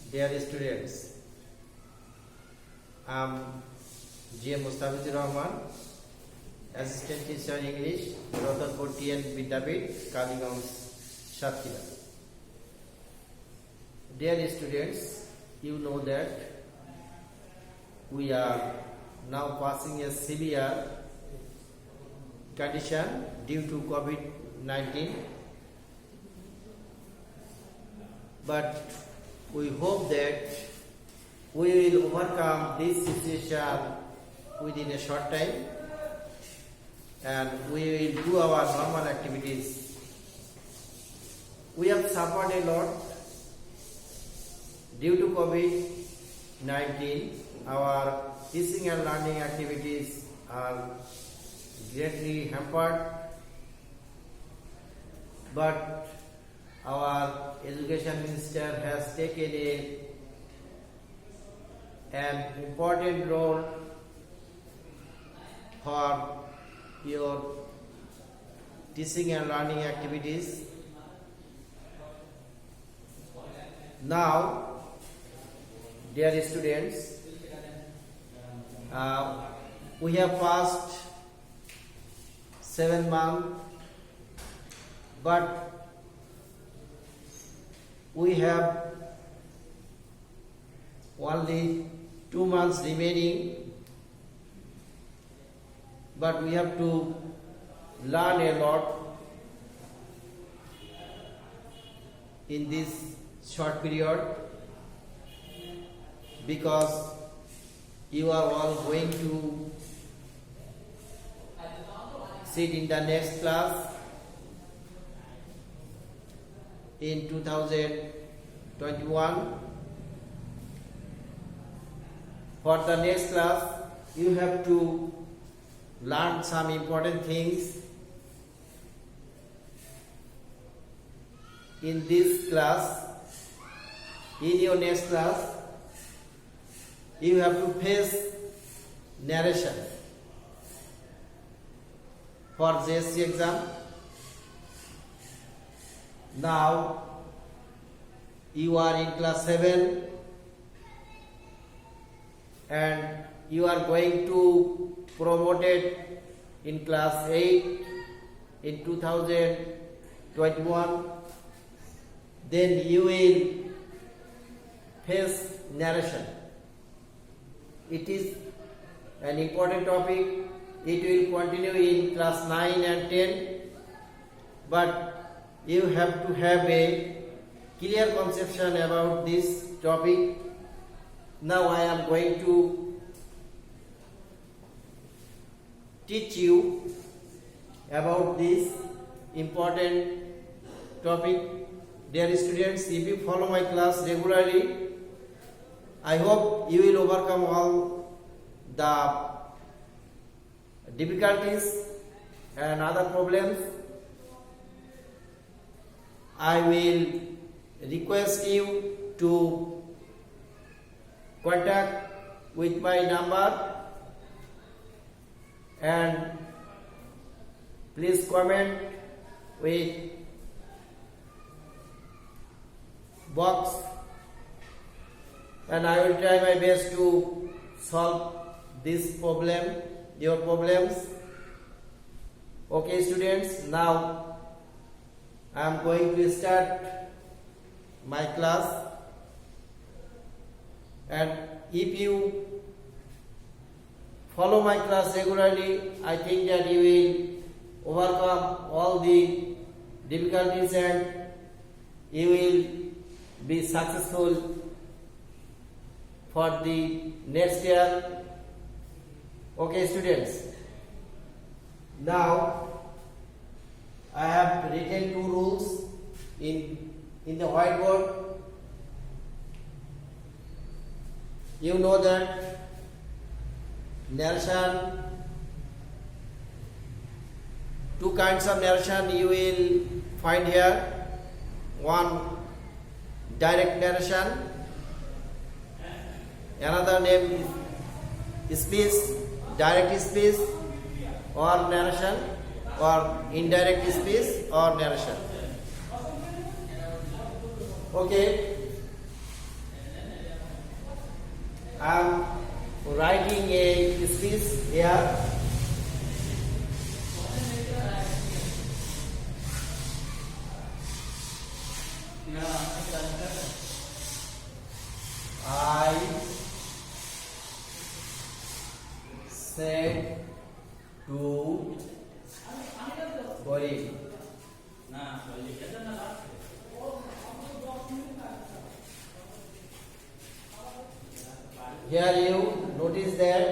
Dear students, I am G.M. Mustafizur Rahman, Assistant Teacher English, Rotherford TN Vidyapith, Kaligam, Satkhira. Dear students, you know that we are now passing a severe condition due to COVID-19, but we hope that we will overcome this situation within a short time and we will do our normal activities. We have suffered a lot due to COVID-19. Our teaching and learning activities are greatly hampered, but our education minister has taken an important role for your teaching and learning activities. Now, dear students, we have passed 7 months, but we have only 2 months remaining, but we have to learn a lot in this short period because you are all going to sit in the next class in 2021. For the next class, you have to learn some important things. In this class, in your next class, you have to face narration for JSC exam. Now you are in class 7 and you are going to promoted in class 8 in 2021. Then you will face narration. It is an important topic. It will continue in class 9 and 10, but you have to have a clear conception about this topic. Now I am going to teach you about this important topic. Dear students, if you follow my class regularly, I hope you will overcome all the difficulties and other problems. I will request you to contact with my number and please comment with box and I will try my best to solve this problem, your problems. Okay students, now I am going to start my class, and if you follow my class regularly, I think that you will overcome all the difficulties and you will be successful for the next year. Okay students, now I have written 2 rules in the whiteboard. You know that narration, 2 kinds of narration you will find here. One, direct narration. Another name is speech, direct speech or narration, or indirect speech or narration. Okay. I am writing a speech here. I said to Gauri. Here you notice that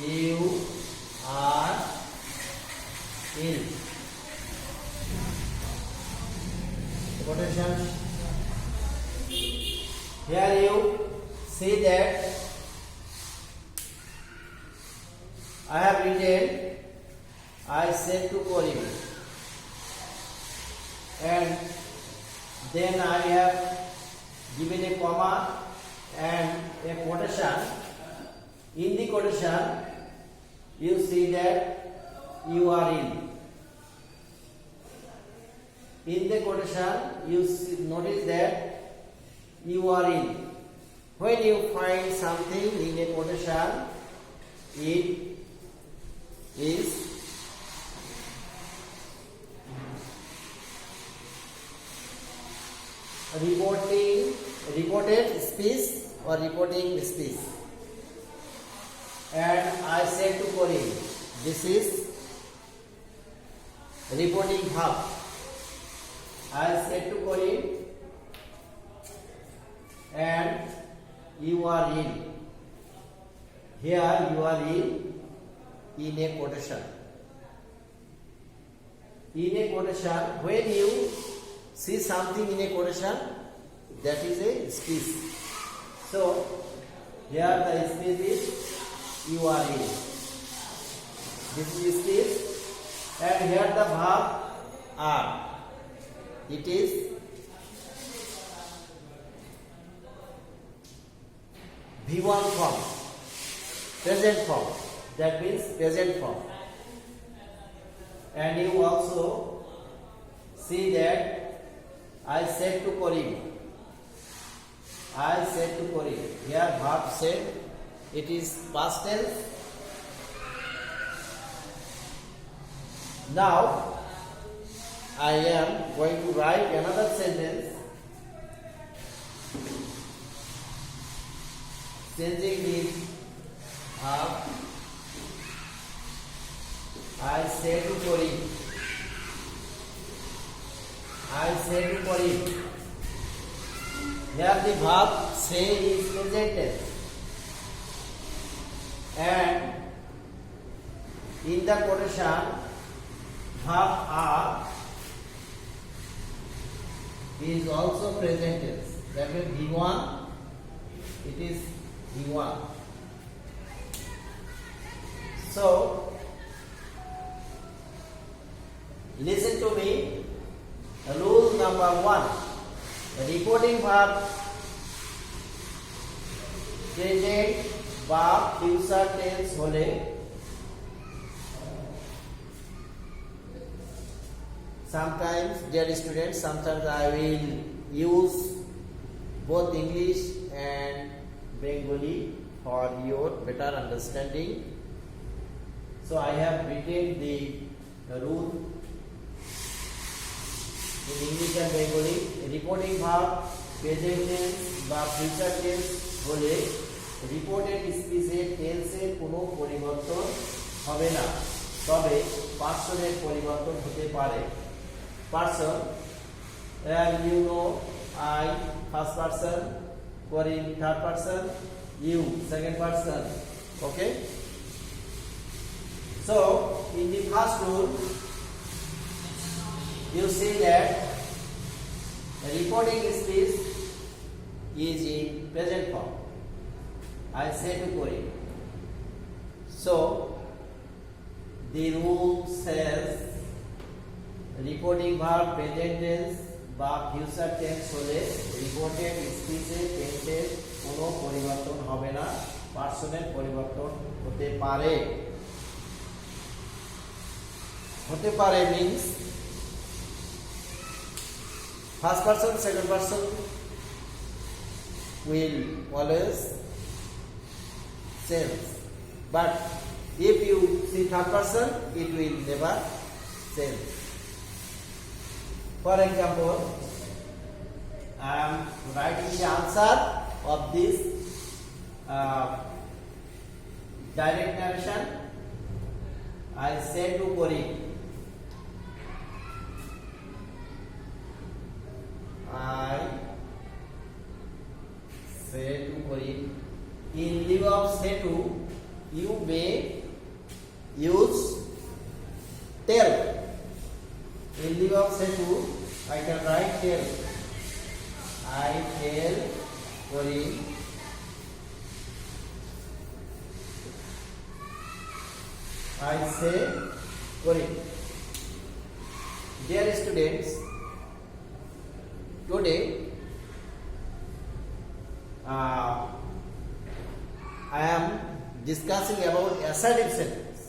you are ill. Quotation. Here you see that I have written I said to Karim, and then I have given a comma and a quotation. In the quotation you see that you are ill. In the quotation you notice that you are ill. When you find something in a quotation, it is reported speech or reporting speech. And I said to Karim, this is reporting verb. I said to Karim, and you are ill. Here you are ill in a quotation. In a quotation, when you see something in a quotation, that is a speech. So here the speech is you are ill. This is speech, and here the verb are. It is V1 form, present form. That means present form. And you also see that I said to Karim. I said to Karim. Here verb said, it is past tense. Now I am going to write another sentence changing this verb. I said to Karim. I said to Karim. Here the verb say is present tense. And in the quotation, verb are is also present tense. That means V1, it is V1. So listen to me. Rule number 1. Reporting verb present বা future tense হলে sometimes, dear students, sometimes I will use both English and Bengali for your better understanding. So I have written the rule in English and Bengali. Reporting verb present tense বা future tense হলে reported স্পিচের টেন্সের কোনো পরিবর্তন হবে না, তবে পার্সনের পরিবর্তন হতে পারে। Person, you know, I first person, Karim third person, you second person. Okay, so in the first rule you see that the reporting speech is in present form. I say to Karim. So the rule says reporting verb present tense বা future tense হলে reported স্পিচে টেন্সের কোনো পরিবর্তন হবে না, পার্সনের পরিবর্তন হতে পারে। হতে পারে means first person, second person will always change. But if you see third person, it will never change. For example, I am writing the answer of this direct narration. I say to Cory, I say to Cory, in lieu of say to, you may use tell. In lieu of say to, I can write tell. I tell Cory I say Cory. Dear students, today I am discussing about assertive sentence.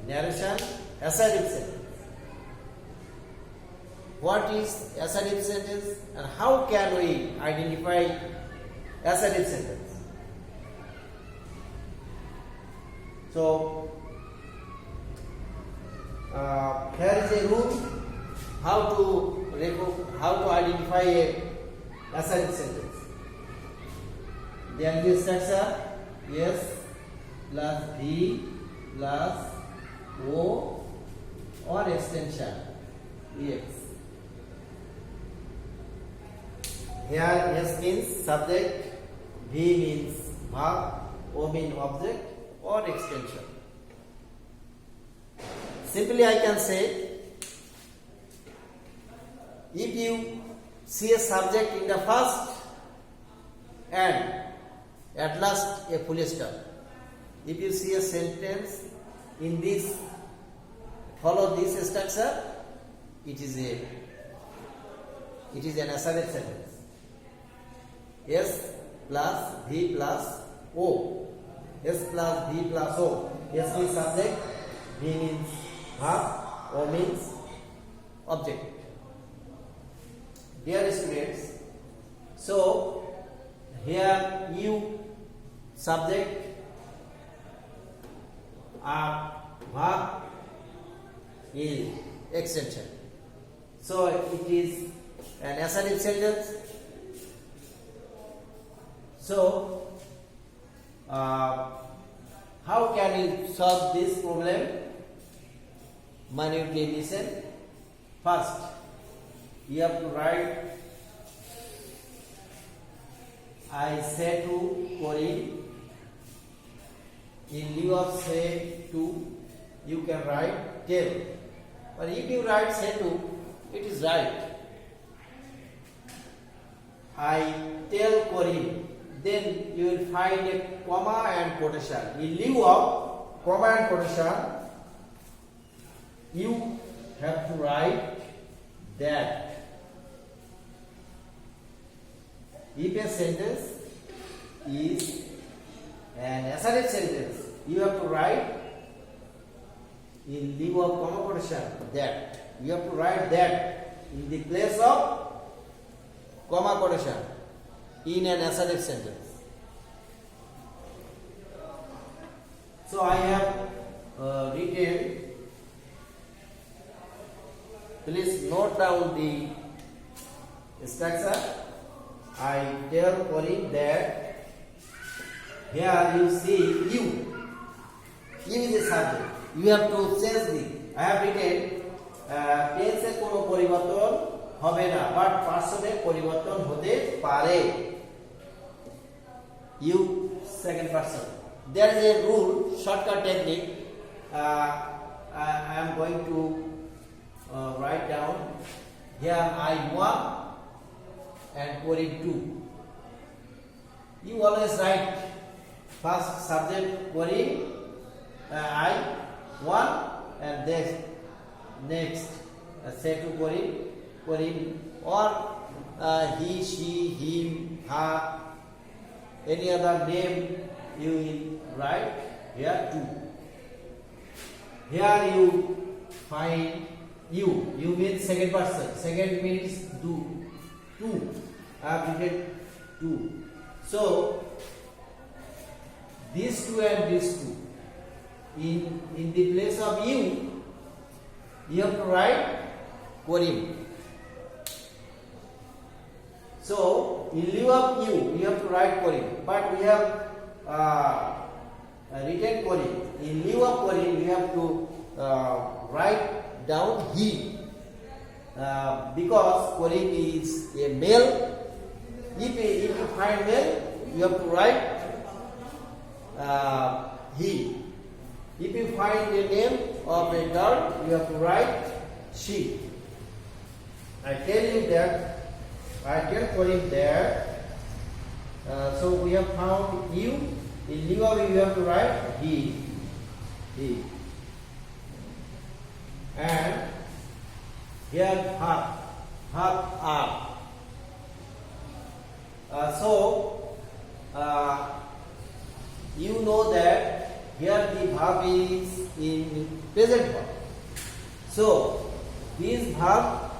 Narration, assertive sentence. What is assertive sentence and how can we identify assertive sentence? So, here is a rule how to identify a assertive sentence. There is structure S plus V plus O or extension EX. Here S means subject, V means verb, O means object or extension. Simply I can say, if you see a subject in the first and at last a full stop, if you see a sentence in this, follow this structure, it is an assertive sentence. S plus V plus O. S plus V plus O. S means subject, V means verb, O means object. Dear students, so here you subject verb is extension. So it is an assertive sentence. So how can you solve this problem? Minutely listen. First, you have to write I say to Cory. In lieu of say to, you can write tell. But if you write say to, it is right. I tell Cory. Then you will find a comma and quotation. In lieu of comma and quotation, you have to write that. If a sentence is an assertive sentence, you have to write in lieu of comma quotation that. You have to write that in the place of comma quotation in an assertive sentence. So I have written. Please note down the structure. I tell Cory that. Here you see you. You is a subject. You have to change the. I have written tense এর কোনো পরিবর্তন হবে না, but পার্সনের পরিবর্তন হতে পারে। You second person. There is a rule, shortcut technique. I am going to write down. Here I 1 and Cory 2. You always write first subject Cory, I 1 and then next say to Cory, or he, she, him, her, any other name you will write here 2. here you find you. You means second person. Second means do. Two. I have written two. So these two and these two. In the place of you have to write Korim. So in lieu of you have to write Korim. But we have written Korim. In lieu of Korim, we have to write down he. Because Korim is a male. If you find male, you have to write he. If you find the name of a girl, you have to write she. I tell you that I can Korim there. So we have found you. In lieu of you have to write he. And here have are. You know that here the verb is in present form. So this verb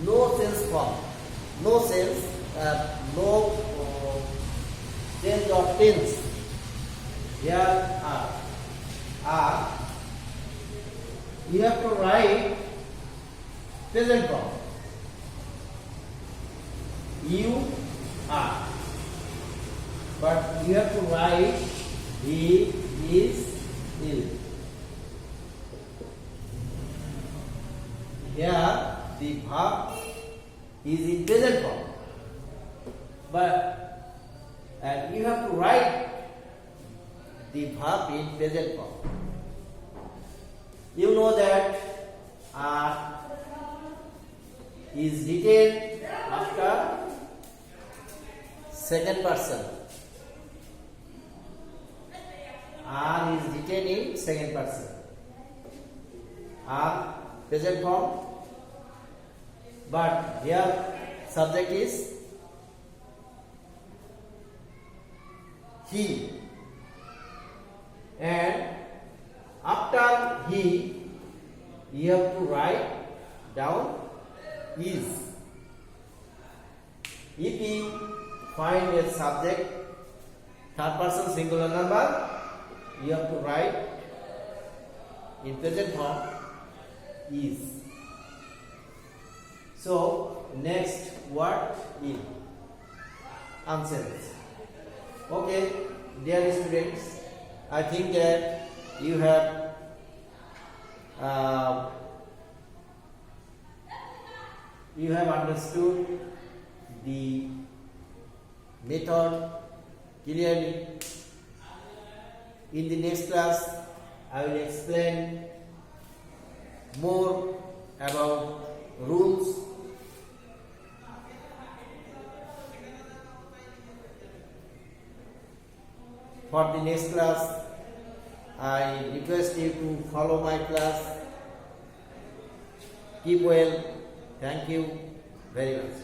no sense form, no sense, no change of tense. Here are. You have to write present form. You are. But you have to write he is ill. Here the verb is in present form. But you have to write the verb in present form. You know that are is written after second person. Are is written in second person. Are present form. But here subject is he. And after he, you have to write down is. If you find a subject, third person singular number, you have to write in present form is. So next word in answers. Okay, dear students, I think that you have understood the method clearly. In the next class, I will explain more about rules. For the next class, I request you to follow my class. Keep well. Thank you very much.